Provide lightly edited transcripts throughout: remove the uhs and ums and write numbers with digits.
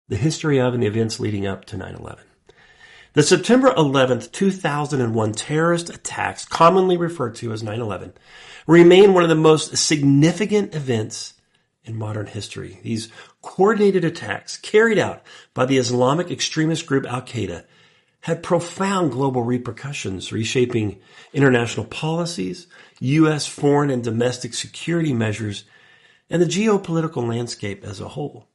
the history of and the events leading up to 9/11. The September 11th, 2001 terrorist attacks, commonly referred to as 9/11, remain one of the most significant events in modern history. These coordinated attacks carried out by the Islamic extremist group Al-Qaeda had profound global repercussions, reshaping international policies, U.S. foreign and domestic security measures, and the geopolitical landscape as a whole.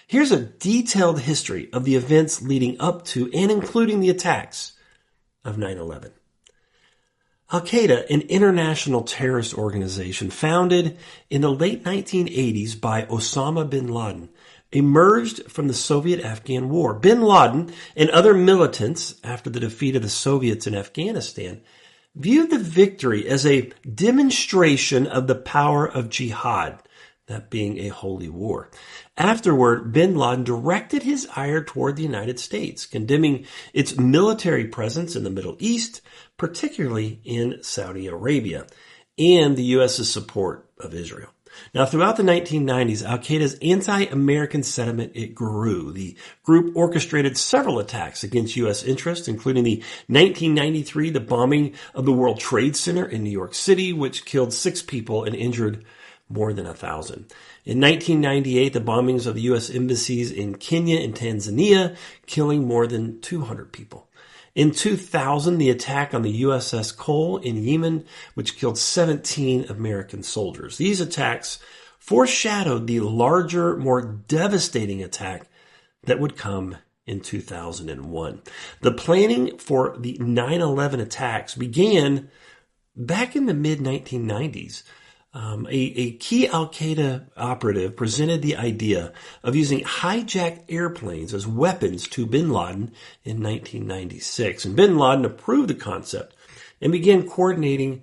Here's a detailed history of the events leading up to and including the attacks of 9/11. Al-Qaeda, an international terrorist organization founded in the late 1980s by Osama bin Laden, emerged from the Soviet-Afghan War. Bin Laden and other militants, after the defeat of the Soviets in Afghanistan, viewed the victory as a demonstration of the power of jihad, that being a holy war. Afterward, bin Laden directed his ire toward the United States, condemning its military presence in the Middle East, particularly in Saudi Arabia, and the U.S.'s support of Israel. Now, throughout the 1990s, Al-Qaeda's anti-American sentiment, it grew. The group orchestrated several attacks against U.S. interests, including the 1993, the bombing of the World Trade Center in New York City, which killed 6 people and injured more than 1,000. In 1998, the bombings of the U.S. embassies in Kenya and Tanzania, killing more than 200 people. In 2000, the attack on the USS Cole in Yemen, which killed 17 American soldiers. These attacks foreshadowed the larger, more devastating attack that would come in 2001. The planning for the 9/11 attacks began back in the mid-1990s. A key Al-Qaeda operative presented the idea of using hijacked airplanes as weapons to bin Laden in 1996. And bin Laden approved the concept and began coordinating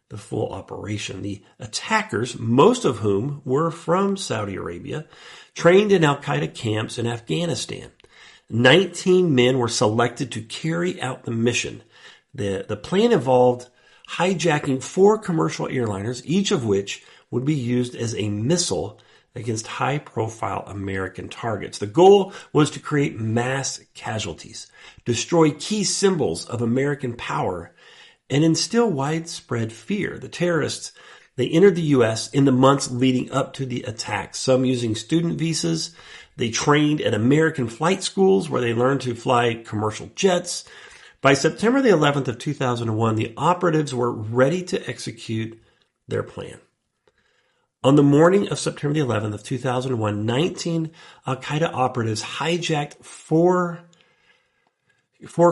the full operation. The attackers, most of whom were from Saudi Arabia, trained in Al-Qaeda camps in Afghanistan. 19 men were selected to carry out the mission. The plan involved hijacking 4 commercial airliners, each of which would be used as a missile against high-profile American targets. The goal was to create mass casualties, destroy key symbols of American power, and instill widespread fear. The terrorists, they entered the U.S. in the months leading up to the attacks, some using student visas. They trained at American flight schools where they learned to fly commercial jets. By September the 11th of 2001, the operatives were ready to execute their plan. On the morning of September the 11th of 2001, 19 Al-Qaeda operatives hijacked four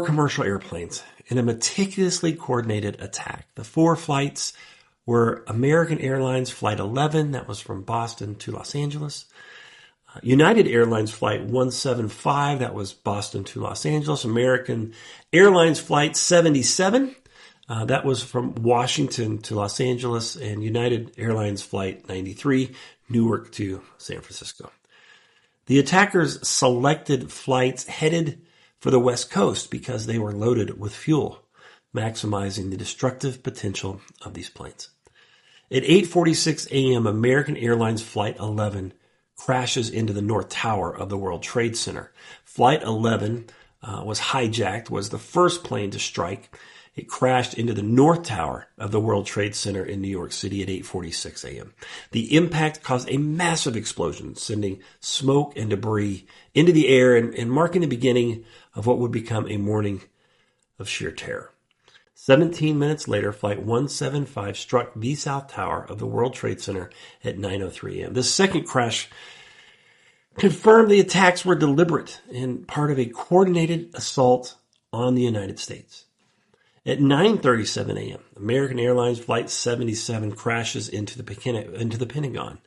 commercial airplanes in a meticulously coordinated attack. The 4 flights were American Airlines Flight 11, that was from Boston to Los Angeles. United Airlines Flight 175, that was Boston to Los Angeles. American Airlines Flight 77, that was from Washington to Los Angeles. And United Airlines Flight 93, Newark to San Francisco. The attackers selected flights headed for the West Coast because they were loaded with fuel, maximizing the destructive potential of these planes. At 8:46 a.m., American Airlines Flight 11 crashes into the North Tower of the World Trade Center. Flight 11 was hijacked, was the first plane to strike. It crashed into the North Tower of the World Trade Center in New York City at 8:46 a.m. The impact caused a massive explosion, sending smoke and debris into the air and marking the beginning of what would become a morning of sheer terror. 17 minutes later, Flight 175 struck the South Tower of the World Trade Center at 9:03 a.m. This second crash confirmed the attacks were deliberate and part of a coordinated assault on the United States. At 9:37 a.m., American Airlines Flight 77 crashes into the Pentagon.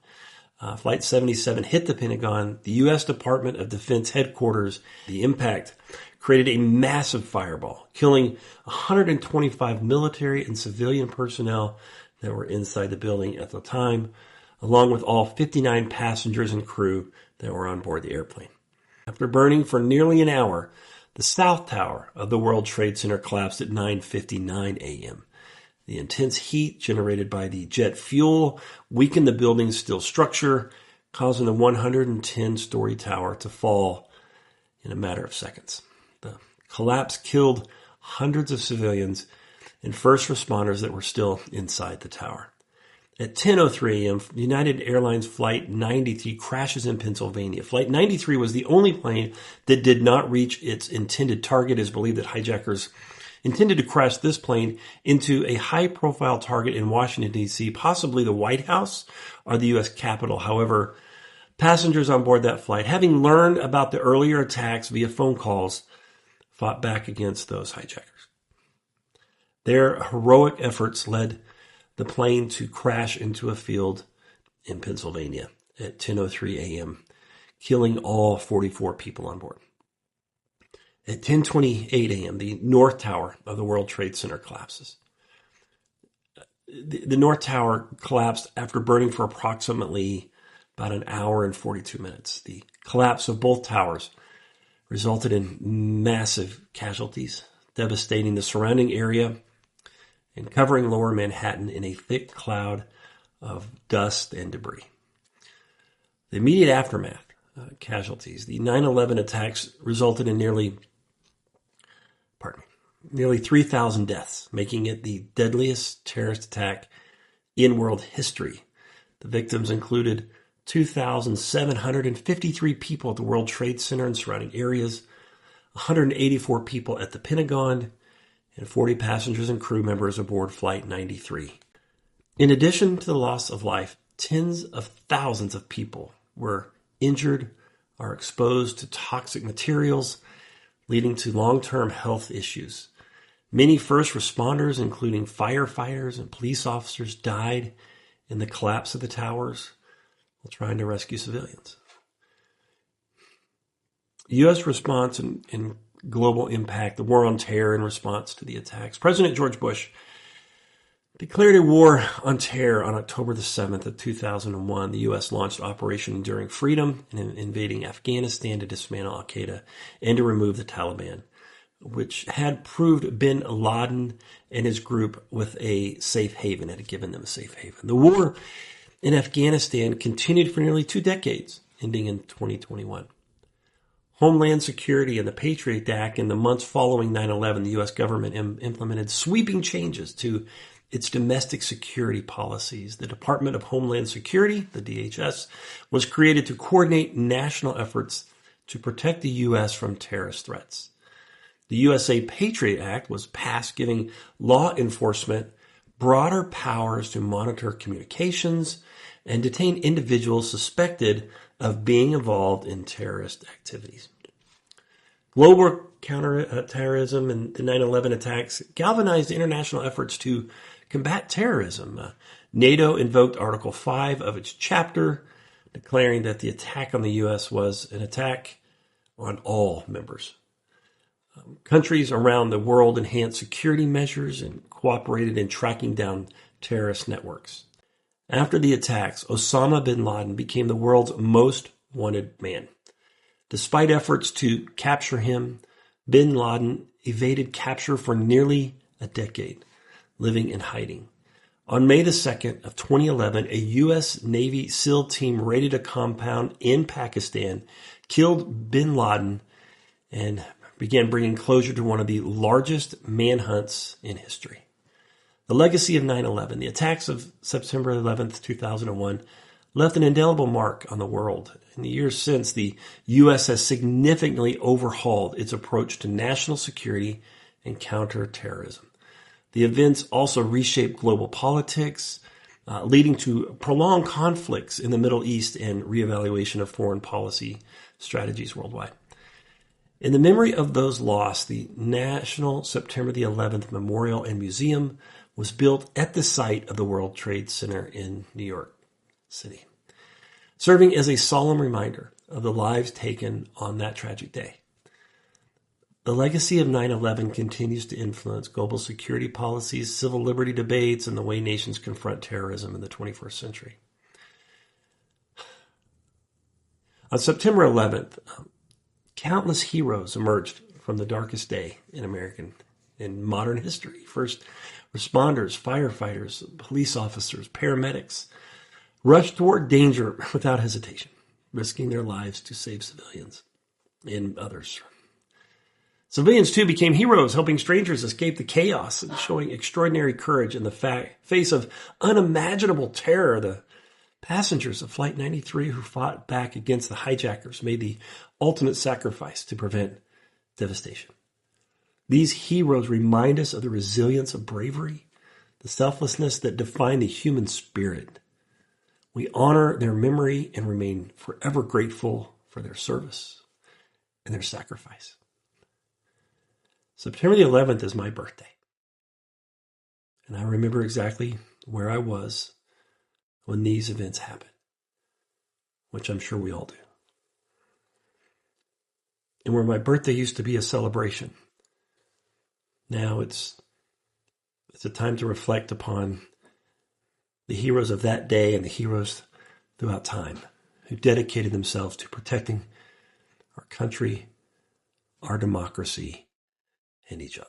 Flight 77 hit the Pentagon, the U.S. Department of Defense headquarters. The impact created a massive fireball, killing 125 military and civilian personnel that were inside the building at the time, along with all 59 passengers and crew that were on board the airplane. After burning for nearly an hour, the South Tower of the World Trade Center collapsed at 9:59 a.m. The intense heat generated by the jet fuel weakened the building's steel structure, causing the 110-story tower to fall in a matter of seconds. The collapse killed hundreds of civilians and first responders that were still inside the tower. At 10:03 a.m., United Airlines Flight 93 crashes in Pennsylvania. Flight 93 was the only plane that did not reach its intended target. It is believed that hijackers intended to crash this plane into a high-profile target in Washington, D.C., possibly the White House or the U.S. Capitol. However, passengers on board that flight, having learned about the earlier attacks via phone calls, fought back against those hijackers. Their heroic efforts led the plane to crash into a field in Pennsylvania at 10:03 a.m., killing all 44 people on board. At 10:28 a.m., the North Tower of the World Trade Center collapses. The North Tower collapsed after burning for approximately about an hour and 42 minutes. The collapse of both towers resulted in massive casualties, devastating the surrounding area and covering lower Manhattan in a thick cloud of dust and debris. The immediate aftermath, casualties, the 9/11 attacks resulted in nearly 3,000 deaths, making it the deadliest terrorist attack in world history. The victims included 2,753 people at the World Trade Center and surrounding areas, 184 people at the Pentagon, and 40 passengers and crew members aboard Flight 93. In addition to the loss of life, tens of thousands of people were injured or exposed to toxic materials, leading to long-term health issues. Many first responders, including firefighters and police officers, died in the collapse of the towers while trying to rescue civilians. U.S. response and global impact, the war on terror in response to the attacks. President George Bush declared a war on terror on October the 7th of 2001. The U.S. launched Operation Enduring Freedom in invading Afghanistan to dismantle al-Qaeda and to remove the Taliban, which had proved bin Laden and his group with a safe haven, had given them a safe haven. The war in Afghanistan continued for nearly 2 decades, ending in 2021. Homeland Security and the Patriot Act in the months following 9/11, the U.S. government implemented sweeping changes to its domestic security policies. The Department of Homeland Security, the DHS, was created to coordinate national efforts to protect the U.S. from terrorist threats. The USA Patriot Act was passed, giving law enforcement broader powers to monitor communications and detain individuals suspected of being involved in terrorist activities. Global counterterrorism and the 9/11 attacks galvanized international efforts to combat terrorism. NATO invoked Article 5 of its chapter, declaring that the attack on the U.S. was an attack on all members. Countries around the world enhanced security measures and cooperated in tracking down terrorist networks. After the attacks, Osama bin Laden became the world's most wanted man. Despite efforts to capture him, bin Laden evaded capture for nearly a decade, living in hiding. On May the 2nd of 2011, a U.S. Navy SEAL team raided a compound in Pakistan, killed bin Laden, and began bringing closure to one of the largest manhunts in history. The legacy of 9/11, the attacks of September 11th, 2001, left an indelible mark on the world. In the years since, the U.S. has significantly overhauled its approach to national security and counterterrorism. The events also reshaped global politics, leading to prolonged conflicts in the Middle East and reevaluation of foreign policy strategies worldwide. In the memory of those lost, the National September the 11th Memorial and Museum was built at the site of the World Trade Center in New York City, serving as a solemn reminder of the lives taken on that tragic day. The legacy of 9/11 continues to influence global security policies, civil liberty debates, and the way nations confront terrorism in the 21st century. On September 11th, countless heroes emerged from the darkest day in modern history. First responders, firefighters, police officers, paramedics rushed toward danger without hesitation, risking their lives to save civilians. and others. Civilians, too, became heroes, helping strangers escape the chaos and showing extraordinary courage in the face of unimaginable terror. The passengers of Flight 93 who fought back against the hijackers made the ultimate sacrifice to prevent devastation. These heroes remind us of the resilience of bravery, the selflessness that define the human spirit. We honor their memory and remain forever grateful for their service and their sacrifice. September the 11th is my birthday. And I remember exactly where I was when these events happened, which I'm sure we all do. And where my birthday used to be a celebration, now it's a time to reflect upon the heroes of that day and the heroes throughout time who dedicated themselves to protecting our country, our democracy, and each other.